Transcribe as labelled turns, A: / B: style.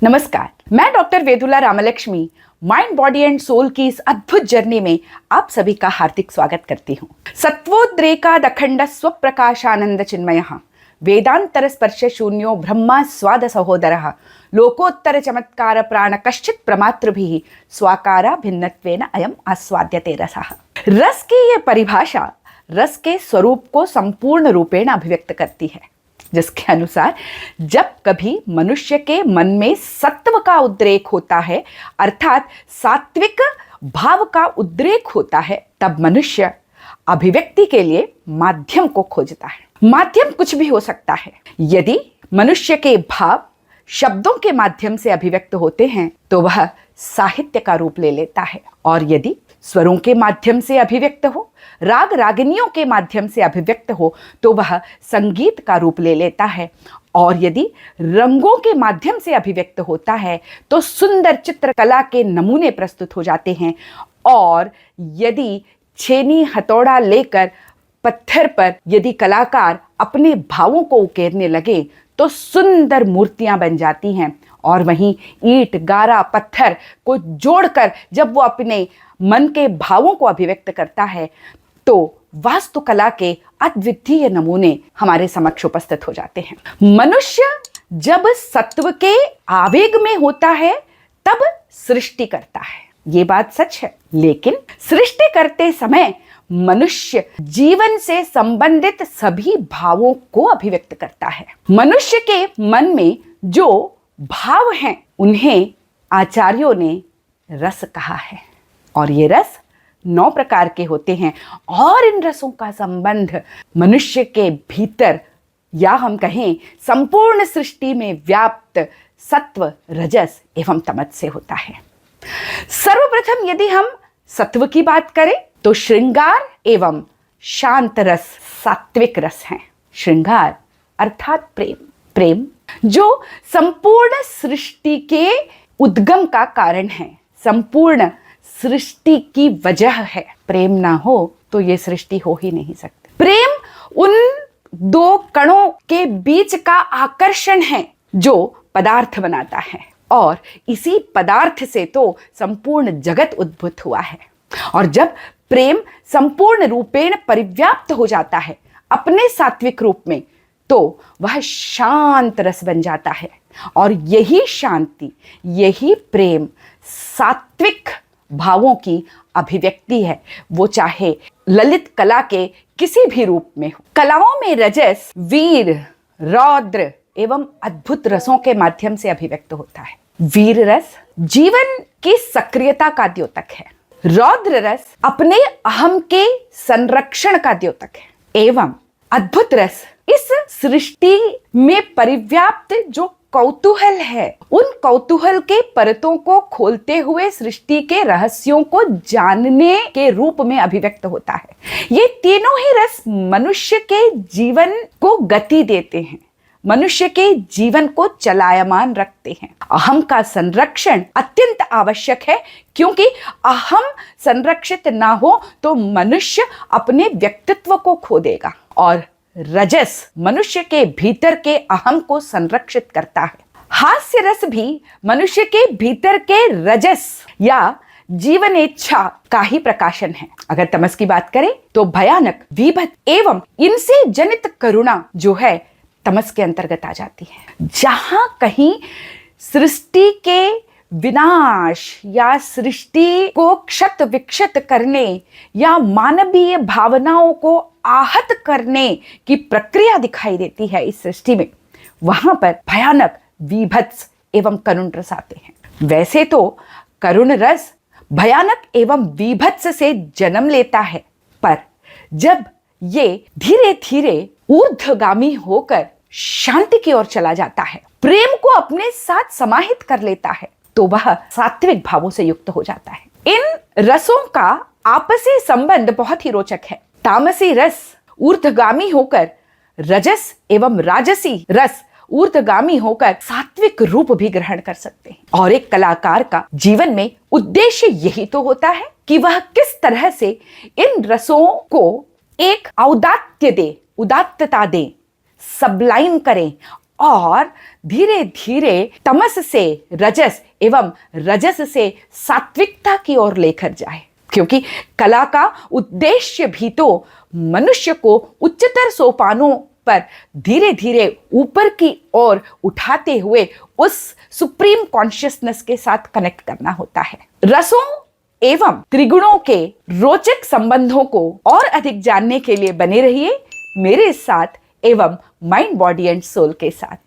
A: नमस्कार, मैं doctor Vedula Ramalakshmi mind body and soul की इस अद्भुत जर्नी में आप सभी का हार्दिक स्वागत करती हूँ। सत्वोद्रेकाद अखंड स्वप्रकाशानंद चिन्मयः वेदांतर स्पर्श शून्यो ब्रह्मा स्वाद सहोदरः लोकोत्तर चमत्कार प्राण कश्चित प्रमातृभिः स्वाकारा भिन्नत्वेन अयम आस्वाद्यते रसः। रस की ये परिभाषा रस के स्वरूप को संपूर्ण रूपेण अभिव्यक्त करती है, जिसके अनुसार जब कभी मनुष्य के मन में सत्व का उद्रेक होता है, अर्थात सात्विक भाव का उद्रेक होता है, तब मनुष्य अभिव्यक्ति के लिए माध्यम को खोजता है। माध्यम कुछ भी हो सकता है। यदि मनुष्य के भाव शब्दों के माध्यम से अभिव्यक्त होते हैं तो वह साहित्य का रूप ले लेता है, और यदि स्वरों के माध्यम से अभिव्यक्त हो, राग रागिनियों के माध्यम से अभिव्यक्त हो तो वह संगीत का रूप ले लेता है, और यदि रंगों के माध्यम से अभिव्यक्त होता है तो सुंदर चित्रकला के नमूने प्रस्तुत हो जाते हैं, और यदि छेनी हथौड़ा लेकर पत्थर पर यदि कलाकार अपने भावों को उकेरने लगे तो सुंदर मूर्तियां बन जाती हैं। और वहीं ईंट गारा पत्थर को जोड़कर जब वो अपने मन के भावों को अभिव्यक्त करता है तो वास्तुकला के अद्वितीय नमूने हमारे समक्ष उपस्थित हो जाते हैं। मनुष्य जब सत्व के आवेग में होता है तब सृष्टि करता है, ये बात सच है। लेकिन सृष्टि करते समय मनुष्य जीवन से संबंधित सभी भावों को अभिव्यक्त करता है। मनुष्य के मन में जो भाव हैं उन्हें आचार्यों ने रस कहा है, और ये रस 9 प्रकार के होते हैं, और इन रसों का संबंध मनुष्य के भीतर या हम कहें संपूर्ण सृष्टि में व्याप्त सत्व रजस एवं तमस से होता है। सर्वप्रथम यदि हम सत्व की बात करें तो श्रृंगार एवं शांत रस सात्विक रस हैं। श्रृंगार अर्थात प्रेम, प्रेम जो संपूर्ण सृष्टि के उद्गम का कारण है, संपूर्ण सृष्टि की वजह है। प्रेम ना हो तो ये सृष्टि हो ही नहीं सकती। प्रेम उन 2 कणों के बीच का आकर्षण है जो पदार्थ बनाता है, और इसी पदार्थ से तो संपूर्ण जगत उद्भूत हुआ है। और जब प्रेम संपूर्ण रूपेण परिव्याप्त हो जाता है अपने सात्विक रूप में तो वह शांत रस बन जाता है, और यही शांति, यही प्रेम सात्विक भावों की अभिव्यक्ति है, वो चाहे ललित कला के किसी भी रूप में हो। कलाओं में रजस वीर रौद्र एवं अद्भुत रसों के माध्यम से अभिव्यक्त होता है। वीर रस जीवन की सक्रियता का द्योतक है, रौद्र रस अपने अहम के संरक्षण का द्योतक है, एवं अद्भुत रस इस सृष्टि में परिव्याप्त जो कौतूहल है, उन कौतूहल के परतों को खोलते हुए सृष्टि के रहस्यों को जानने के रूप में अभिव्यक्त होता है। ये तीनों ही रस मनुष्य के जीवन को गति देते हैं, मनुष्य के जीवन को चलायमान रखते हैं। अहम का संरक्षण अत्यंत आवश्यक है, क्योंकि अहम संरक्षित ना हो तो मनुष्य अपने व्यक्तित्व को खो देगा, और रजस मनुष्य के भीतर के अहम को संरक्षित करता है। हास्य रस भी मनुष्य के भीतर के रजस या जीवन इच्छा का ही प्रकाशन है। अगर तमस की बात करें तो भयानक विभत्स एवं इनसे जनित करुणा जो है तमस के अंतर्गत आ जाती है। जहां कहीं सृष्टि के विनाश या सृष्टि को क्षत विक्षत करने या मानवीय भावनाओं को आहत करने की प्रक्रिया दिखाई देती है इस सृष्टि में, वहां पर भयानक विभत्स एवं करुण रस आते हैं। वैसे तो करुण रस भयानक एवं विभत्स से जन्म लेता है, पर जब ये धीरे धीरे ऊर्ध्वगामी होकर शांति की ओर चला जाता है, प्रेम को अपने साथ समाहित कर लेता है, तो वह सात्विक भावों से युक्त हो जाता है। इन रसों का आपसी संबंध बहुत ही रोचक है। तामसी रस ऊर्ध्वगामी होकर रजस एवं राजसी रस ऊर्ध्वगामी होकर सात्विक रूप भी ग्रहण कर सकते हैं। और एक कलाकार का जीवन में उद्देश्य यही तो होता है कि वह किस तरह से इन रसों को एक औदात्य दे, उदात्तता दे, सबलाइन करें और धीरे धीरे तमस से रजस एवं रजस से सात्विकता की ओर लेकर जाए, क्योंकि कला का उद्देश्य भी तो मनुष्य को उच्चतर सोपानों पर धीरे धीरे ऊपर की ओर उठाते हुए उस सुप्रीम कॉन्शियसनेस के साथ कनेक्ट करना होता है। रसों एवं त्रिगुणों के रोचक संबंधों को और अधिक जानने के लिए बने रहिए मेरे साथ एवं माइंड बॉडी एंड सोल के साथ।